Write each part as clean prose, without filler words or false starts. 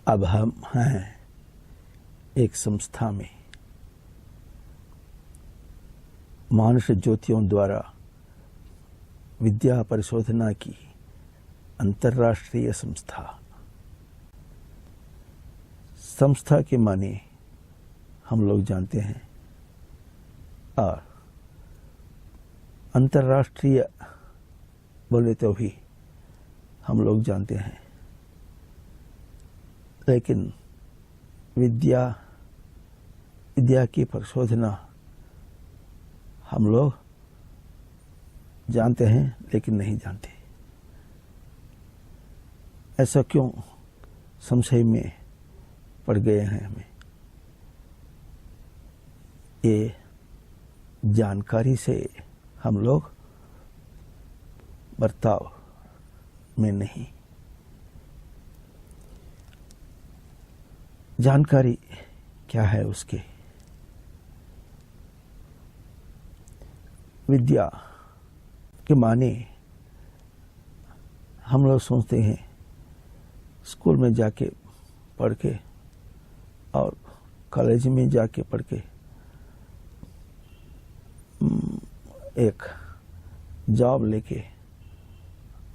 अब हम हैं एक संस्था में, मानस ज्योतियों द्वारा विद्या परिशोधना की अंतर्राष्ट्रीय संस्था के माने हम लोग जानते हैं, और अंतर्राष्ट्रीय बोले तो भी हम लोग जानते हैं, लेकिन विद्या की परिशोधना हम लोग जानते हैं लेकिन नहीं जानते। ऐसा क्यों संशय में पड़ गए हैं हमें? ये जानकारी से हम लोग बर्ताव में नहीं। जानकारी क्या है उसके? विद्या के माने हम लोग सोचते हैं स्कूल में जाके पढ़ के और कॉलेज में जाके पढ़ के एक जॉब लेके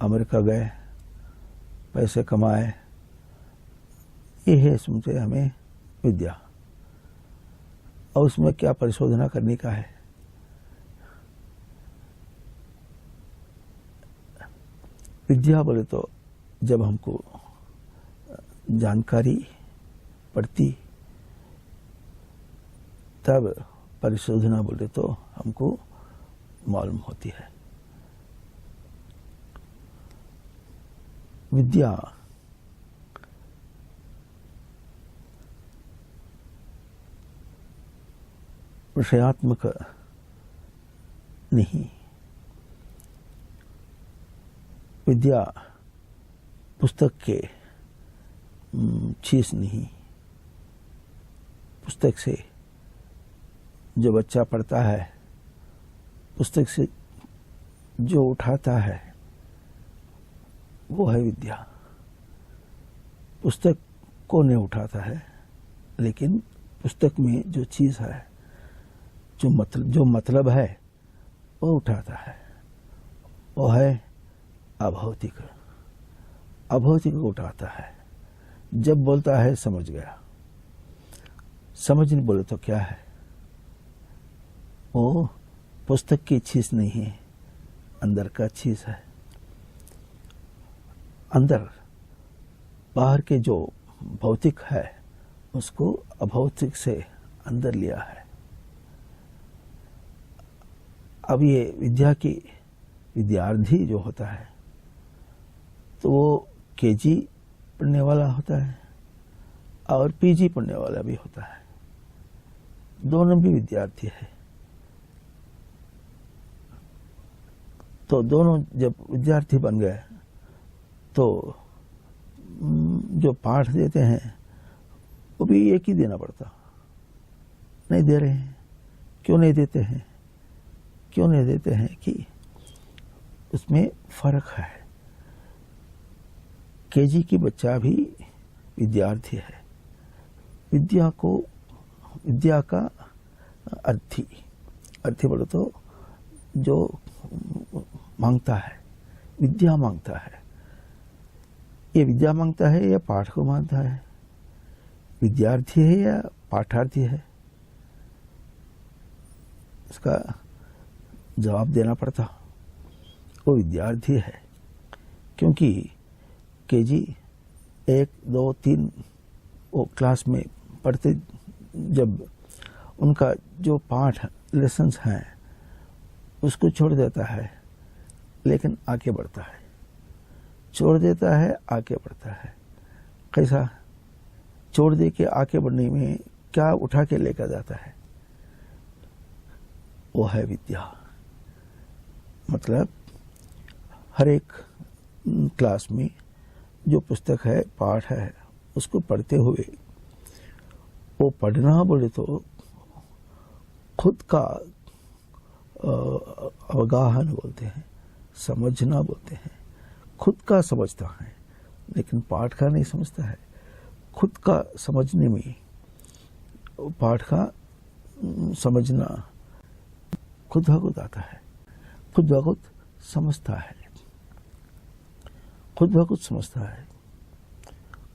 अमेरिका गए, पैसे कमाए, ये है समझे हमें विद्या। और उसमें क्या परिशोधना करने का है? विद्या बोले तो जब हमको जानकारी पड़ती तब परिशोधना बोले तो हमको मालूम होती है। विद्या विषयात्मक नहीं, विद्या पुस्तक के चीज नहीं। पुस्तक से जो बच्चा पढ़ता है, पुस्तक से जो उठाता है, वो है विद्या। पुस्तक को नहीं उठाता है, लेकिन पुस्तक में जो चीज है, जो मतलब है, वो उठाता है। वो है अभौतिक। अभौतिक को उठाता है। जब बोलता है समझ गया। समझ नहीं बोले तो क्या है? वो पुस्तक की चीज नहीं है, अंदर का चीज है। अंदर बाहर के जो भौतिक है उसको अभौतिक से अंदर लिया है। अब ये विद्या की विद्यार्थी जो होता है तो वो केजी पढ़ने वाला होता है और पीजी पढ़ने वाला भी होता है। दोनों भी विद्यार्थी है। तो दोनों जब विद्यार्थी बन गए तो जो पाठ देते हैं वो भी एक ही देना पड़ता। नहीं दे रहे हैं। क्यों नहीं देते हैं? क्यों नहीं देते हैं कि उसमें फर्क है। केजी की बच्चा भी विद्यार्थी है। विद्या का अर्थी बोलो तो जो मांगता है, विद्या मांगता है। ये विद्या मांगता है या पाठ को मांगता है? विद्यार्थी है या पाठार्थी है? इसका जवाब देना पड़ता। वो विद्यार्थी है, क्योंकि केजी 1, 2, 3 वो क्लास में पढ़ते, जब उनका जो पाठ लेसन्स हैं उसको छोड़ देता है, लेकिन आगे बढ़ता है। छोड़ देता है, आगे बढ़ता है। कैसा? छोड़ दे के आगे बढ़ने में क्या उठा के लेकर जाता है? वो है विद्या। मतलब हर एक क्लास में जो पुस्तक है, पाठ है, उसको पढ़ते हुए वो पढ़ना बोले तो खुद का अवगाहन बोलते हैं, समझना बोलते हैं। खुद का समझता है, लेकिन पाठ का नहीं समझता है। खुद का समझने में, पाठ का समझना खुद ब खुद आता है, खुद ब खुद समझता है, खुद ब खुद समझता है,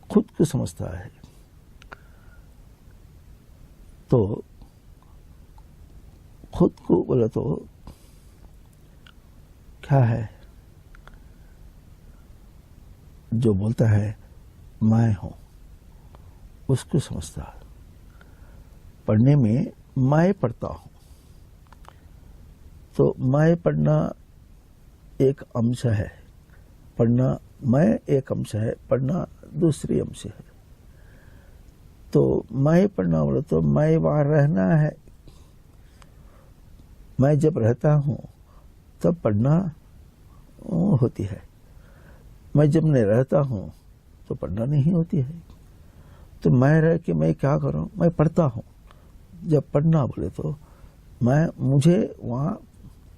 खुद को समझता है। तो खुद को बोला तो क्या है, जो बोलता है मैं हूं, उसको समझता है। पढ़ने में मैं पढ़ता हूं, तो मैं पढ़ना एक अंश है, पढ़ना मैं एक अंश है, पढ़ना दूसरी अंश है। तो मैं पढ़ना बोले तो मैं वहां रहना है, मैं जब रहता हूं तब पढ़ना होती है, मैं जब नहीं रहता हूं तो पढ़ना नहीं होती है। तो मैं रह के मैं क्या करूं, मैं पढ़ता हूं। जब पढ़ना बोले तो मुझे वहां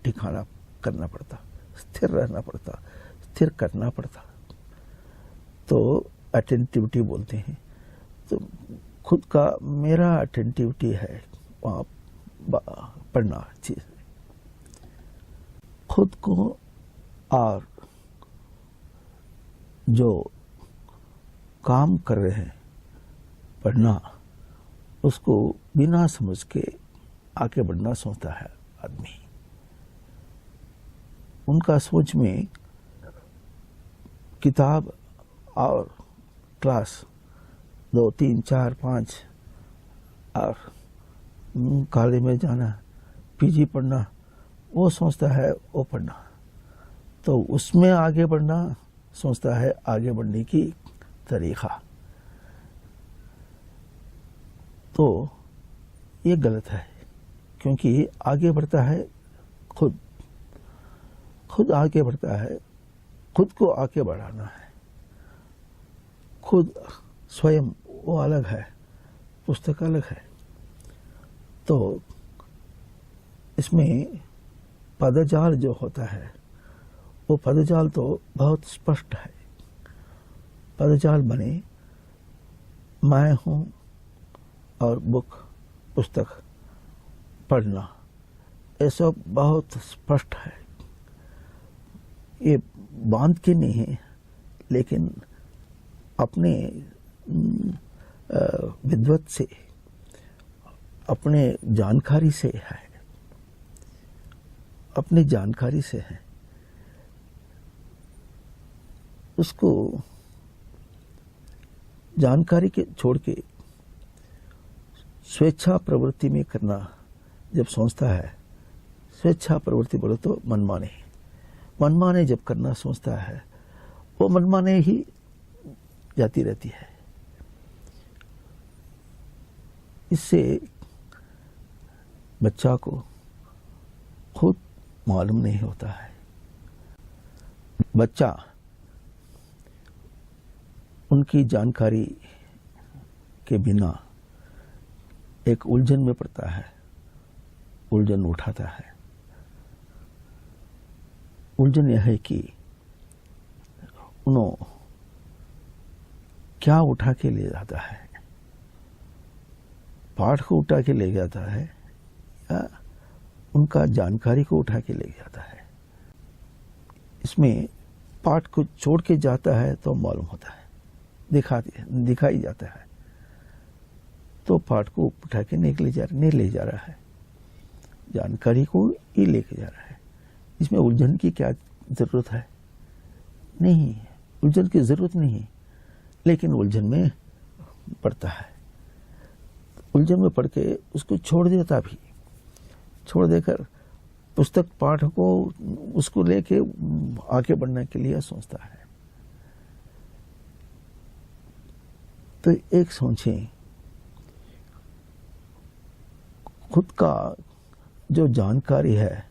ठिकाना करना पड़ता, स्थिर रहना पड़ता, स्थिर करना पड़ता। तो अटेंटिविटी बोलते हैं। तो खुद का मेरा अटेंटिविटी है वहां पढ़ना चीज है। खुद को और जो काम कर रहे हैं पढ़ना, उसको बिना समझ के आगे बढ़ना सोचता है आदमी। उनका सोच में किताब और क्लास 2, 3, 4, 5 और कॉलेज में जाना, पीजी पढ़ना, वो सोचता है वो पढ़ना। तो उसमें आगे बढ़ना सोचता है आगे बढ़ने की तरीका। तो ये गलत है, क्योंकि आगे बढ़ता है खुद आगे बढ़ता है, खुद को आगे बढ़ाना है। खुद स्वयं वो अलग है, पुस्तक अलग है। तो इसमें पदजाल जो होता है, वो पदजाल तो बहुत स्पष्ट है। पदजाल बने मैं हूं और बुक, पुस्तक पढ़ना, ये सब बहुत स्पष्ट है। ये बांध के नहीं है, लेकिन अपने विद्वत से, अपने जानकारी से है, अपनी जानकारी से है। उसको जानकारी के छोड़ के स्वेच्छा प्रवृत्ति में करना जब सोचता है, स्वेच्छा प्रवृत्ति बोले तो मनमाने जब करना सोचता है, वो मनमाने ही जाती रहती है। इससे बच्चा को खुद मालूम नहीं होता है। बच्चा उनकी जानकारी के बिना एक उलझन में पड़ता है, उलझन उठाता है। उलझन यह है कि उन्होंने क्या उठा के ले जाता है, पाठ को उठा के ले जाता है या उनका जानकारी को उठा के ले जाता है। इसमें पाठ को छोड़ के जाता है तो मालूम होता है, दिखाई जाता है। तो पाठ को उठा के नहीं ले जा रहा है, जानकारी को ही लेके जा रहा है। इसमें उलझन की क्या जरूरत है? नहीं, उलझन की जरूरत नहीं, लेकिन उलझन में पड़ता है। उलझन में पड़ के उसको छोड़ देता भी, छोड़ देकर पुस्तक पाठ को उसको लेके आगे बढ़ने के लिए सोचता है। तो एक सोचें, खुद का जो जानकारी है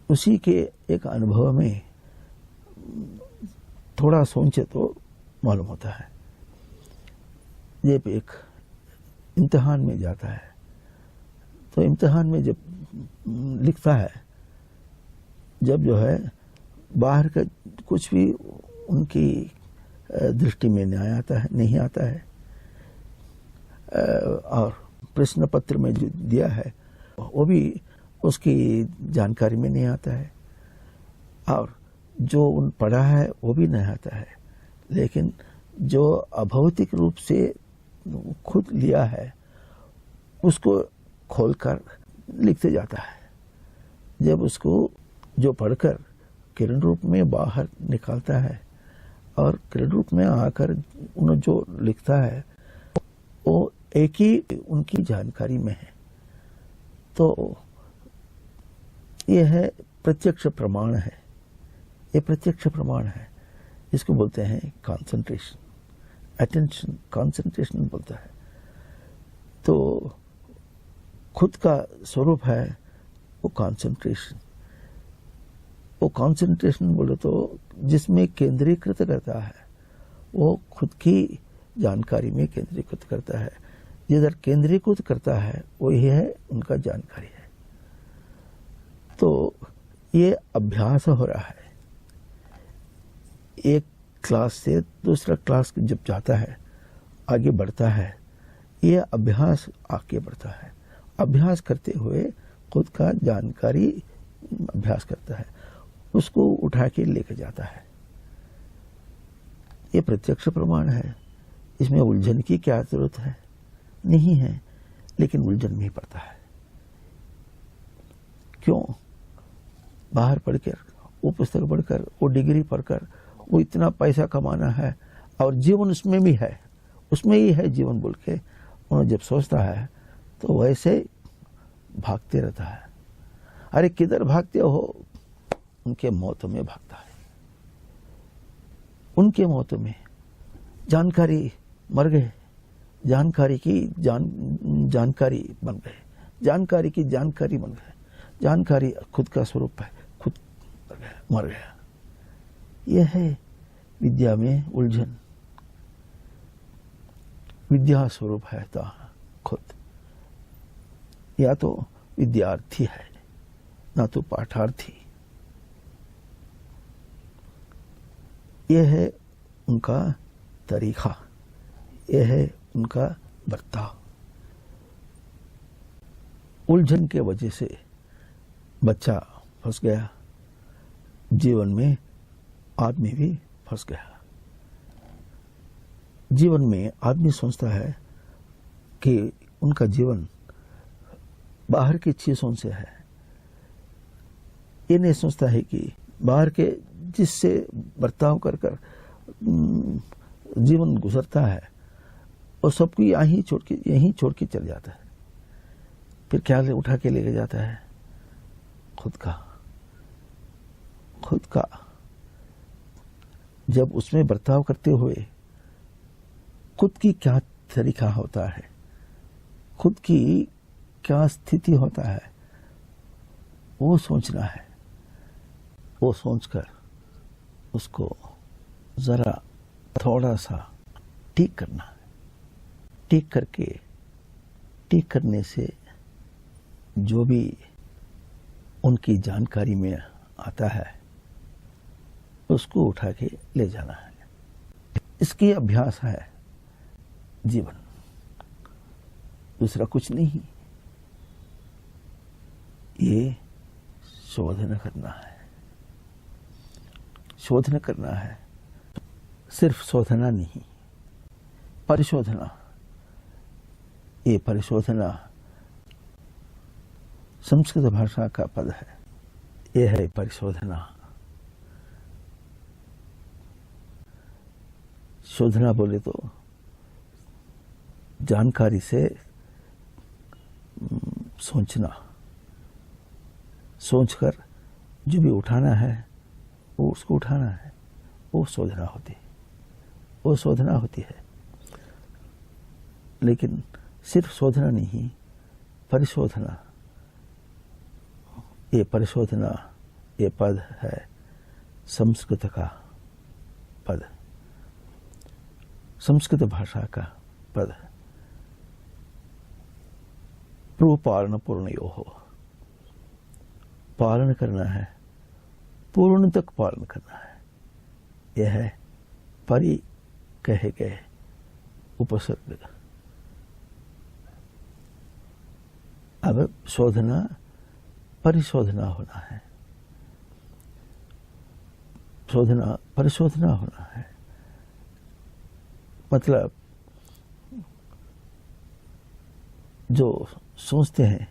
उसी के एक अनुभव में थोड़ा सोचे तो मालूम होता है। ये एक इम्तिहान में जाता है, तो इम्तिहान में जब लिखता है, जब जो है बाहर का कुछ भी उनकी दृष्टि में नहीं आता है। और प्रश्न पत्र में जो दिया है वो भी उसकी जानकारी में नहीं आता है, और जो उन पढ़ा है वो भी नहीं आता है। लेकिन जो अभौतिक रूप से खुद लिया है उसको खोलकर लिखते जाता है। जब उसको जो पढ़कर किरण रूप में बाहर निकालता है और किरण रूप में आकर उन्हें जो लिखता है वो एक ही उनकी जानकारी में है। तो यह है प्रत्यक्ष प्रमाण है, ये प्रत्यक्ष प्रमाण है। इसको बोलते हैं कंसंट्रेशन, अटेंशन, कंसंट्रेशन बोलता है। तो खुद का स्वरूप है वो कंसंट्रेशन। वो कंसंट्रेशन बोले तो जिसमें केंद्रीकृत करता है, वो खुद की जानकारी में केंद्रीकृत करता है। जिधर केंद्रीकृत करता है वही है उनका जानकारी है। तो ये अभ्यास हो रहा है। एक क्लास से दूसरा क्लास जब जाता है, आगे बढ़ता है, ये अभ्यास आगे बढ़ता है। अभ्यास करते हुए खुद का जानकारी अभ्यास करता है, उसको उठा के लेकर जाता है। ये प्रत्यक्ष प्रमाण है। इसमें उलझन की क्या जरूरत है? नहीं है, लेकिन उलझन में ही पड़ता है। क्यों? बाहर पढ़कर, वो पुस्तक पढ़कर, वो डिग्री पढ़कर वो इतना पैसा कमाना है और जीवन उसमें भी है, उसमें ही है जीवन बोल के उन्हें जब सोचता है तो वैसे भागते रहता है। अरे किधर भागते हो? उनके मौतों में भागता है। उनके मौतों में जानकारी मर गए, जानकारी की जानकारी बन गए, जानकारी की जानकारी बन गए। जानकारी खुद का स्वरूप है, खुद मर गया। यह है विद्या में उलझन। विद्या स्वरूप है तो खुद, या तो विद्यार्थी है ना तो पाठार्थी। यह है उनका तरीका, यह है उनका बर्ताव। उलझन के वजह से बच्चा फंस गया, जीवन में आदमी भी फंस गया। जीवन में आदमी सोचता है कि उनका जीवन बाहर की चीजों से है। ये नहीं सोचता है कि बाहर के जिससे बर्ताव कर जीवन गुजरता है और सबको यहीं छोड़ के चल जाता है। फिर क्या उठा के लेके जाता है? खुद का। जब उसमें बर्ताव करते हुए खुद की क्या तरीका होता है, खुद की क्या स्थिति होता है, वो सोचना है। वो सोचकर उसको जरा थोड़ा सा ठीक करना है। ठीक करने से जो भी उनकी जानकारी में आता है उसको उठा के ले जाना है। इसकी अभ्यास है जीवन, दूसरा कुछ नहीं। ये शोधन करना है, शोधन करना है। सिर्फ शोधना नहीं, परिशोधना। ये परिशोधना संस्कृत भाषा का पद है। ये है परिशोधना। शोधना बोले तो जानकारी से सोचना, सोचकर जो भी उठाना है वो उसको उठाना है, वो शोधना होती है, वो शोधना होती है। लेकिन सिर्फ शोधना नहीं, परिशोधना। ये परिशोधना, ये पद है संस्कृत का पद, संस्कृत भाषा का पद। पूर्वपालन पूर्णयोः, पालन करना है, पूर्ण तक पालन करना है। यह है कहे गए उपसर्ग। अब शोधना परिशोधना होना है, शोधना परिशोधना होना है। मतलब जो सोचते हैं,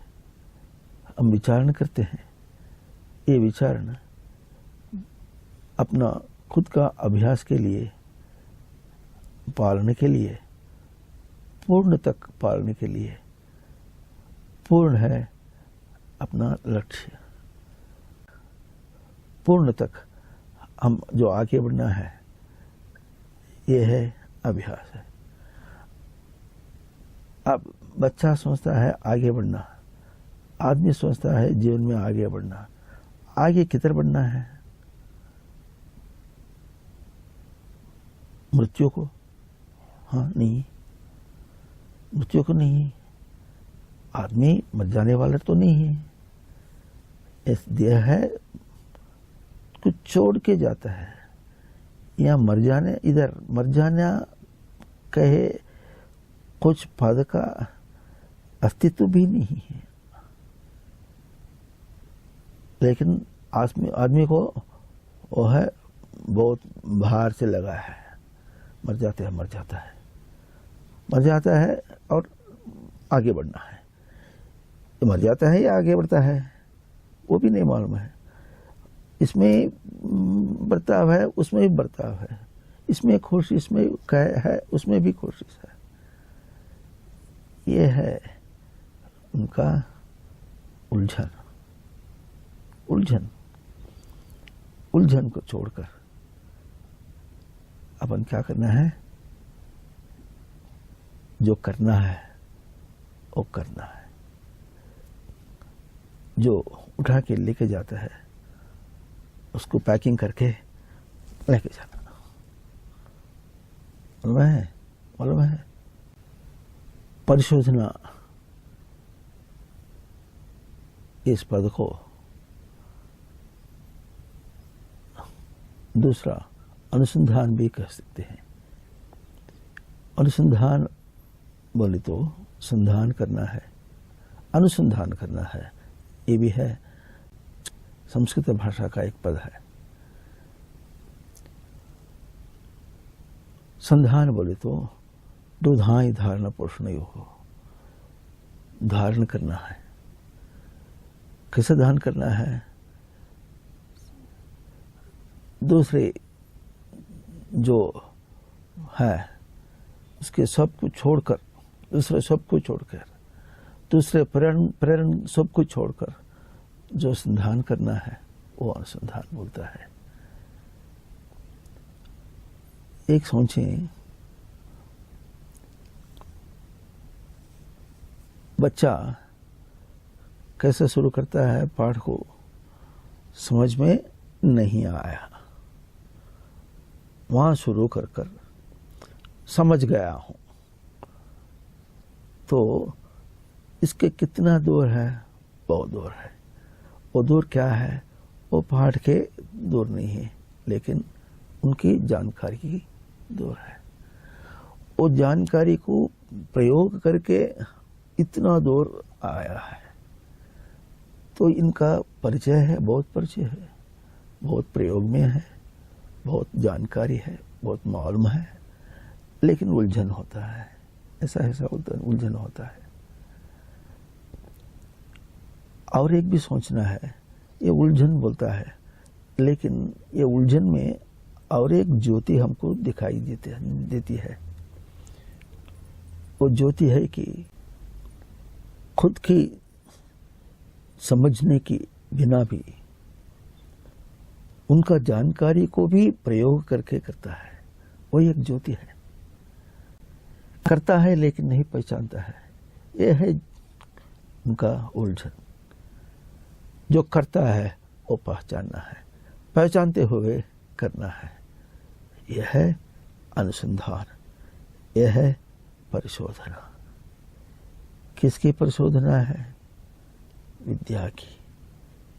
हम विचारण करते हैं, ये विचारण अपना खुद का अभ्यास के लिए, पालने के लिए, पूर्ण तक पालने के लिए, पूर्ण है अपना लक्ष्य। पूर्ण तक हम जो आगे बढ़ना है, ये है अभ्यास है। अब बच्चा सोचता है आगे बढ़ना, आदमी सोचता है जीवन में आगे बढ़ना। आगे किधर बढ़ना है? मृत्यु को? हाँ, नहीं, मृत्यु को नहीं। आदमी मर जाने वाला तो नहीं है, इस देह है कुछ छोड़ के जाता है। या मर जाने, इधर मर जाना कहे कुछ पद का अस्तित्व भी नहीं है। लेकिन आदमी को वो है बहुत भार से लगा है, मर जाता है, मर जाता है और आगे बढ़ना है। तो मर जाता है या आगे बढ़ता है वो भी नहीं मालूम है। इसमें बर्ताव है, उसमें भी बर्ताव है, इसमें खुश, इसमें है, उसमें भी कोशिश है। ये है उनका उलझन। उलझन को छोड़कर अपन क्या करना है? जो करना है वो करना है। जो उठा के लेके जाता है उसको पैकिंग करके लेके जाना। मालूम है परिशोधना, इस पद को दूसरा अनुसंधान भी कह सकते हैं। अनुसंधान बोले तो संधान करना है, अनुसंधान करना है, ये भी है, संस्कृत भाषा का एक पद है। संधान बोले तो दुधाई धारण पोषण हो, धारण करना है। कैसे धारण करना है? दूसरे जो है उसके सब कुछ छोड़कर, दूसरे सब कुछ छोड़कर, दूसरे प्रेरण सब कुछ छोड़कर जो संधान करना है वो अनुसंधान बोलता है। एक सोचें, बच्चा कैसे शुरू करता है पाठ को, समझ में नहीं आया, वहां शुरू कर समझ गया हूं, तो इसके कितना दूर है? बहुत दूर है। वो दूर क्या है? वो पाठ के दूर नहीं है, लेकिन उनकी जानकारी की दूर है। वो जानकारी को प्रयोग करके इतना दूर आया है, तो इनका परिचय है, बहुत परिचय है, बहुत प्रयोग में है, बहुत जानकारी है, बहुत मालूम है, लेकिन उलझन होता है। ऐसा उलझन होता है। और एक भी सोचना है, ये उलझन बोलता है, लेकिन ये उलझन में और एक ज्योति हमको दिखाई देती है। वो ज्योति है कि खुद की समझने की बिना भी उनका जानकारी को भी प्रयोग करके करता है। वो एक ज्योति है, करता है लेकिन नहीं पहचानता है। ये है उनका उलझन। जो करता है वो पहचानना है, पहचानते हुए करना है। यह है अनुसंधान, यह है परिशोधना। किसकी परिशोधना है? विद्या की।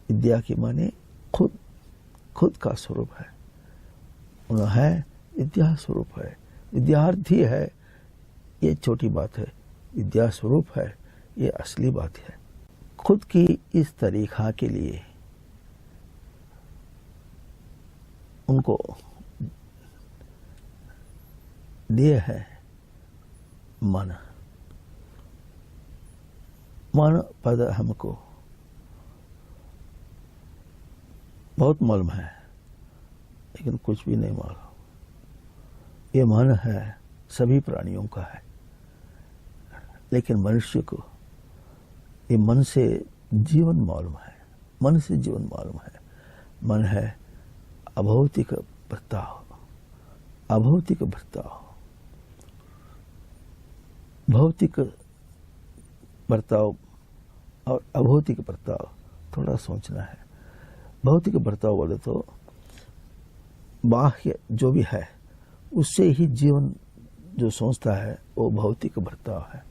विद्या की माने खुद का स्वरूप है। उन्हें है विद्या स्वरूप है, विद्यार्थी है ये छोटी बात है, विद्या स्वरूप है ये असली बात है। खुद की इस तरीका के लिए उनको दिए है मन। मन पद हमको बहुत मालूम है, लेकिन कुछ भी नहीं मालूम। ये मन है सभी प्राणियों का है, लेकिन मनुष्य को ये मन से जीवन मालूम है, मन से जीवन मालूम है। मन है अभौतिक बर्ताव, अभौतिक बर्ताव, भौतिक बर्ताव और अभौतिक बर्ताव थोड़ा सोचना है। भौतिक बर्ताव बोले तो बाह्य जो भी है उससे ही जीवन जो सोचता है वो भौतिक बर्ताव है,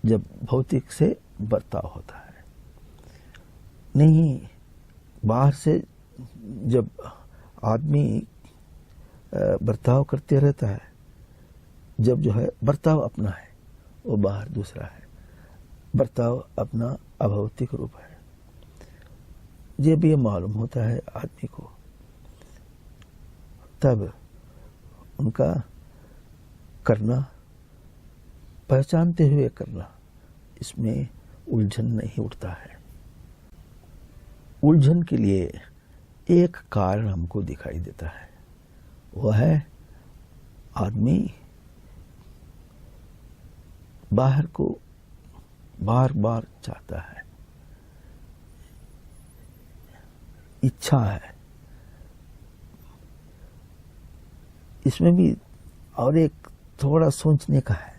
जब भौतिक से बर्ताव होता है। नहीं, बाहर से जब आदमी बर्ताव करते रहता है, जब जो है बर्ताव अपना है वो बाहर दूसरा है, बर्ताव अपना अभौतिक रूप है। जब ये मालूम होता है आदमी को, तब उनका करना, पहचानते हुए करना, इसमें उलझन नहीं उठता है। उलझन के लिए एक कारण हमको दिखाई देता है, वह है आदमी बाहर को बार बार चाहता है, इच्छा है। इसमें भी और एक थोड़ा सोचने का है,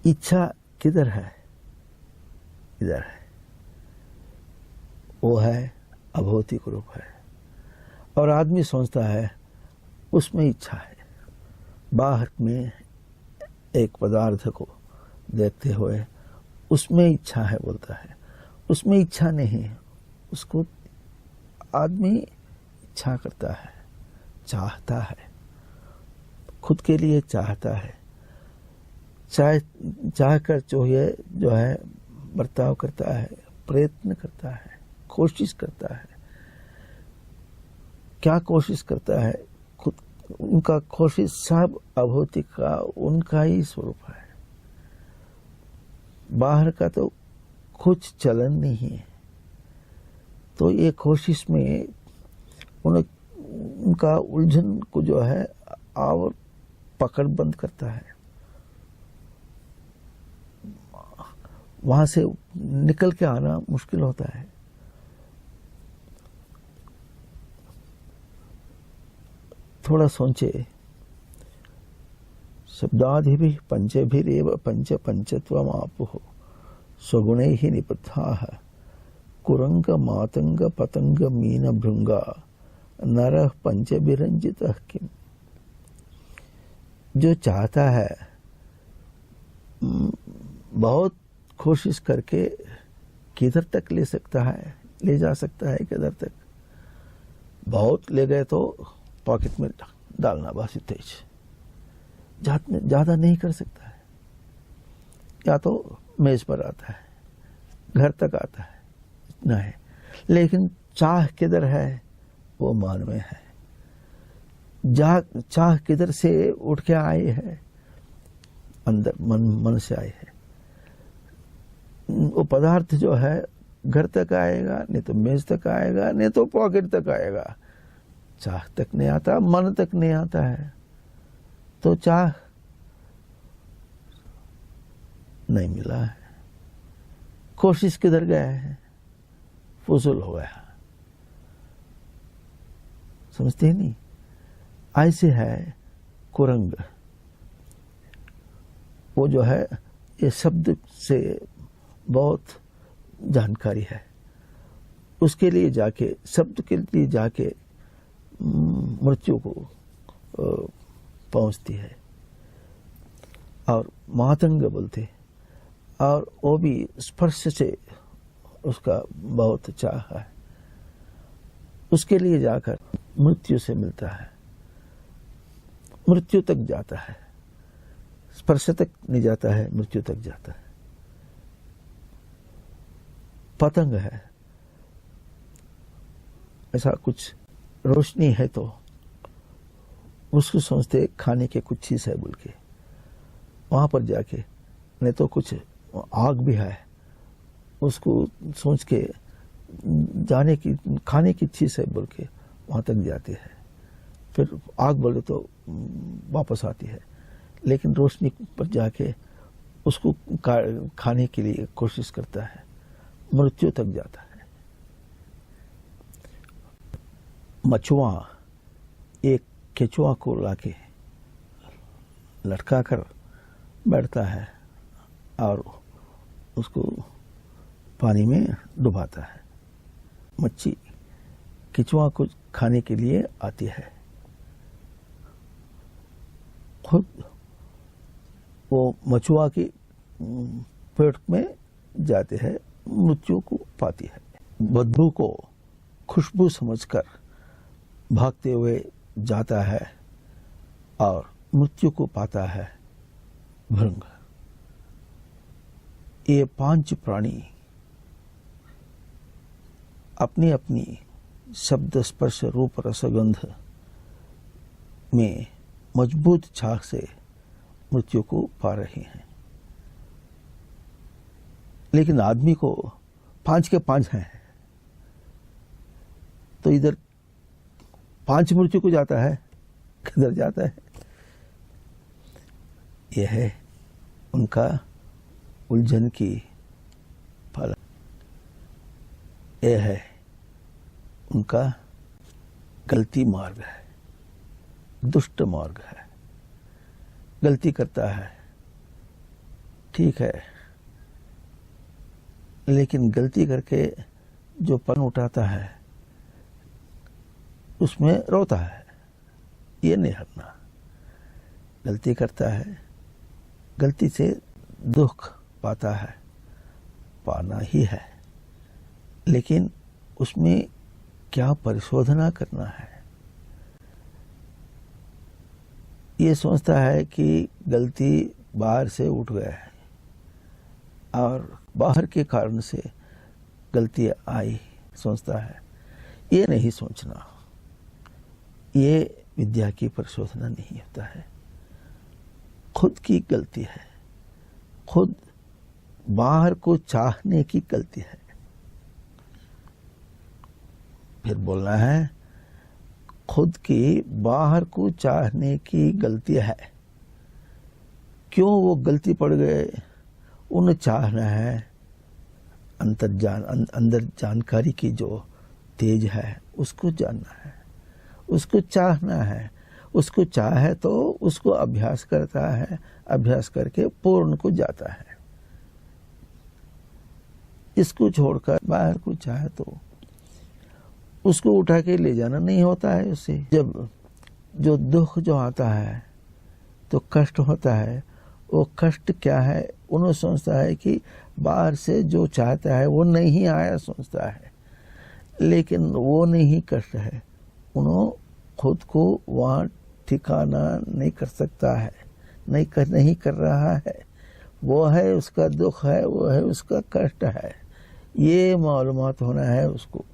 इच्छा किधर है? इधर है, वो है अभौतिक रूप है। और आदमी सोचता है उसमें इच्छा है, बाहर में एक पदार्थ को देखते हुए उसमें इच्छा है बोलता है, उसमें इच्छा नहीं, उसको आदमी इच्छा करता है, चाहता है, खुद के लिए चाहता है, चाहकर जो है बर्ताव करता है, प्रयत्न करता है, कोशिश करता है। क्या कोशिश करता है? खुद उनका कोशिश सब अभौतिक का उनका ही स्वरूप है, बाहर का तो कुछ चलन नहीं है। तो ये कोशिश में उनका उलझन को जो है और पकड़ बंद करता है, वहां से निकल के आना मुश्किल होता है। थोड़ा सोचे, शब्दादिभिः पंचभिरेव पंच पंचत्वम् आपुः स्वगुणैः निबद्धाः कुरंग मातंग पतंग मीन भृंगा नरः पंचभिरंजितः किम। जो चाहता है बहुत कोशिश करके किधर तक ले सकता है, ले जा सकता है किधर तक। बहुत ले गए तो पॉकेट में डालना, बस तेज, ज्यादा नहीं कर सकता है। या तो मेज पर आता है, घर तक आता है, इतना है। लेकिन चाह किधर है? वो मन में है। चाह किधर से उठ के आई है? अंदर मन से आई है। वो पदार्थ जो है घर तक आएगा, नहीं तो मेज तक आएगा, नहीं तो पॉकेट तक आएगा। चाह तक नहीं आता, मन तक नहीं आता है, तो चाह नहीं मिला है। कोशिश किधर गया है? फुजुल हो गया। समझते नहीं? ऐसे है कुरंग। वो जो है ये शब्द से बहुत जानकारी है, उसके लिए जाके, शब्द के लिए जाके मृत्यु को पहुंचती है। और मातंग बोलते, और वो भी स्पर्श से उसका बहुत चाह है, उसके लिए जाकर मृत्यु से मिलता है। मृत्यु तक जाता है, स्पर्श तक नहीं जाता है, मृत्यु तक जाता है। पतंग है, ऐसा कुछ रोशनी है तो उसको सोचते खाने के कुछ चीज है बोल के, वहां पर जाके नहीं तो कुछ आग भी है उसको सोच के जाने की खाने की चीज है बोल के वहां तक जाती है। फिर आग बोले तो वापस आती है, लेकिन रोशनी पर जाके उसको खाने के लिए कोशिश करता है, मृत्यु तक जाता है। मछुआ एक केचुआ को लाके लटका कर बैठता है और उसको पानी में डुबाता है। मच्छी केचुआ को खाने के लिए आती है, खुद वो मछुआ की पेट में जाते हैं, मृत्यु को पाती है। बदबू को खुशबू समझकर भागते हुए जाता है और मृत्यु को पाता है भृंग। ये 5 प्राणी अपनी अपनी शब्द स्पर्श रूप रसगंध में मजबूत छाक से मृत्यु को पा रहे हैं, लेकिन आदमी को 5 के 5 हैं, तो इधर 5 मृत्यु को जाता है, किधर जाता है? यह है उनका उलझन की फल, यह है उनका गलती मार्ग है, दुष्ट मार्ग है। गलती करता है, ठीक है, लेकिन गलती करके जो पन उठाता है उसमें रोता है, ये नहीं हटना। गलती करता है, गलती से दुख पाता है, पाना ही है, लेकिन उसमें क्या परिशोधना करना है। ये सोचता है कि गलती बाहर से उठ गया है और बाहर के कारण से गलती आई, सोचता है। ये नहीं सोचना, ये विद्या की परिशोधना नहीं होता है। खुद की गलती है, खुद बाहर को चाहने की गलती है। फिर बोलना है, खुद की बाहर को चाहने की गलती है। क्यों वो गलती पड़ गए? उन्हें चाहना है, अंदर जानकारी की जो तेज है उसको जानना है, उसको चाहना है। उसको चाहे तो उसको अभ्यास करता है, अभ्यास करके पूर्ण को जाता है। इसको छोड़कर बाहर को चाहे तो उसको उठा के ले जाना नहीं होता है उससे। जब जो दुख जो आता है तो कष्ट होता है, वो कष्ट क्या है? उन्होंने सोचता है कि बाहर से जो चाहता है वो नहीं आया, सोचता है, लेकिन वो नहीं कष्ट है। उन्होंने खुद को वहाँ ठिकाना नहीं कर सकता है, नहीं कर रहा है। वो है उसका दुख है, वो है उसका कष्ट है, ये मालूमात होना है उसको।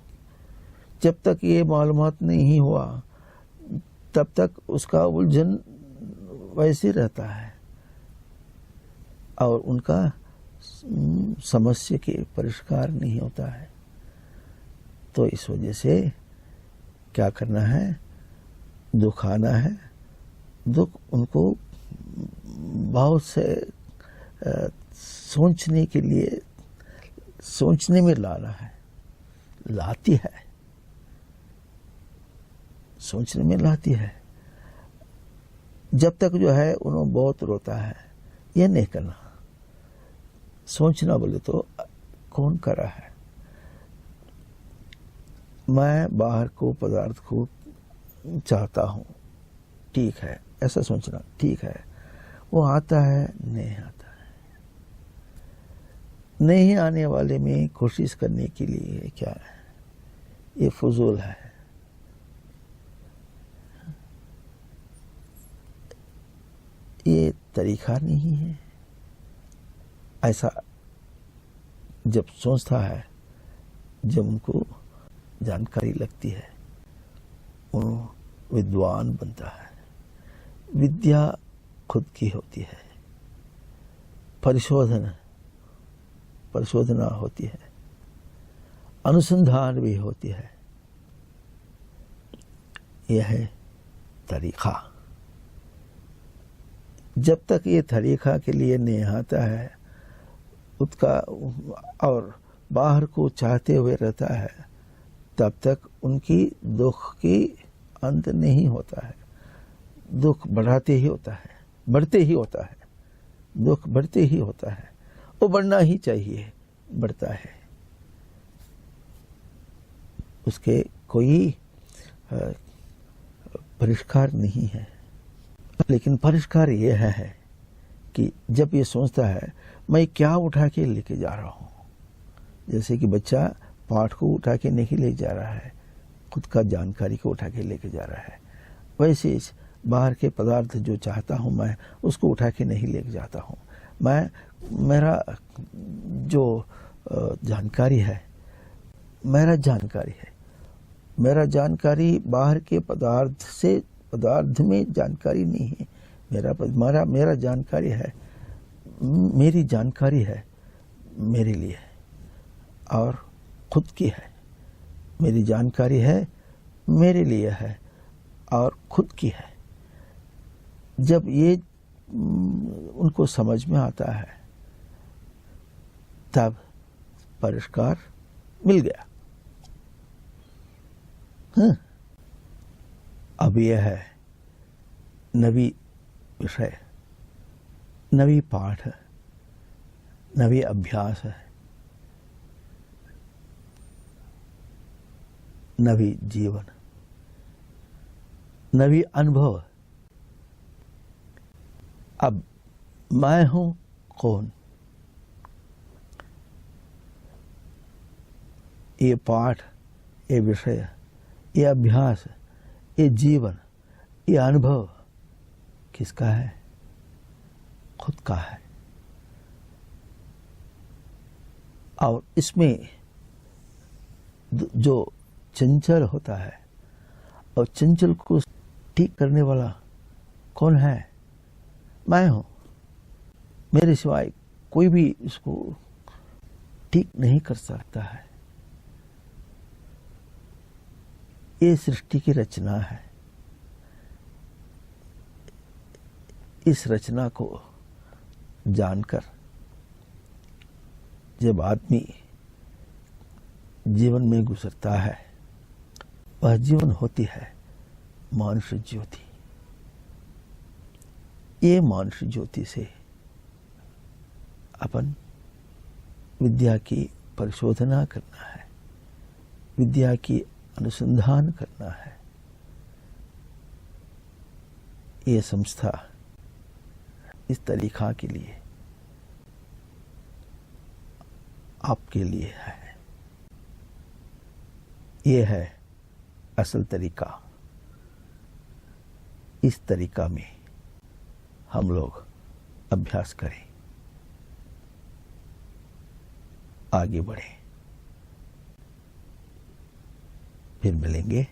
जब तक ये मालूमात नहीं हुआ तब तक उसका उलझन वैसे रहता है और उनका समस्या के परिष्कार नहीं होता है। तो इस वजह से क्या करना है? दुख आना है, दुख उनको बहुत से सोचने के लिए, सोचने में लाना है, लाती है, सोचने में लाती है। जब तक जो है उन्होंने बहुत रोता है, ये नहीं करना। सोचना बोले तो कौन कर रहा है? मैं बाहर को पदार्थ को चाहता हूं, ठीक है, ऐसा सोचना ठीक है। वो आता है, नहीं आता है। नहीं आने वाले में कोशिश करने के लिए क्या है? ये फजूल है। तरीका नहीं है। ऐसा जब सोचता है, जब उनको जानकारी लगती है, वो विद्वान बनता है। विद्या खुद की होती है, परिशोधना होती है, अनुसंधान भी होती है। यह है तरीका। जब तक ये तरीका के लिए नहीं आता है उसका और बाहर को चाहते हुए रहता है, तब तक उनकी दुख की अंत नहीं होता है। दुख बढ़ाते ही होता है, बढ़ते ही होता है, दुख बढ़ते ही होता है। वो बढ़ना ही चाहिए, बढ़ता है। उसके कोई परिष्कार नहीं है। लेकिन परिष्कार ये है कि जब ये सोचता है मैं क्या उठा के लेके जा रहा हूँ, जैसे कि बच्चा पाठ को उठा के नहीं ले जा रहा है, खुद का जानकारी को उठा के लेके जा रहा है, वैसे बाहर के पदार्थ जो चाहता हूँ मैं उसको उठा के नहीं लेके जाता हूँ। मैं मेरा जो जानकारी है, मेरा जानकारी बाहर के पदार्थ में जानकारी नहीं है। मेरा जानकारी है, मेरी जानकारी है मेरे लिए और खुद की है। मेरी जानकारी है मेरे लिए है और खुद की है। जब ये उनको समझ में आता है तब परिष्कार मिल गया। अब यह है नवी विषय, नवी पाठ, नवी अभ्यास है, नवी जीवन, नवी अनुभव। अब मैं हूं कौन? ये पाठ, ये विषय, ये अभ्यास, ये जीवन, ये अनुभव किसका है? खुद का है। और इसमें जो चंचल होता है और चंचल को ठीक करने वाला कौन है? मैं हूं। मेरे सिवाय कोई भी इसको ठीक नहीं कर सकता है। ये सृष्टि की रचना है। इस रचना को जानकर जब आदमी जीवन में गुजरता है, वह जीवन होती है मानुष ज्योति। ये मानुष ज्योति से अपन विद्या की परिशोधना करना है, विद्या की अनुसंधान करना है। ये संस्था इस तरीका के लिए आपके लिए है। ये है असल तरीका। इस तरीका में हम लोग अभ्यास करें, आगे बढ़ें। फिर मिलेंगे।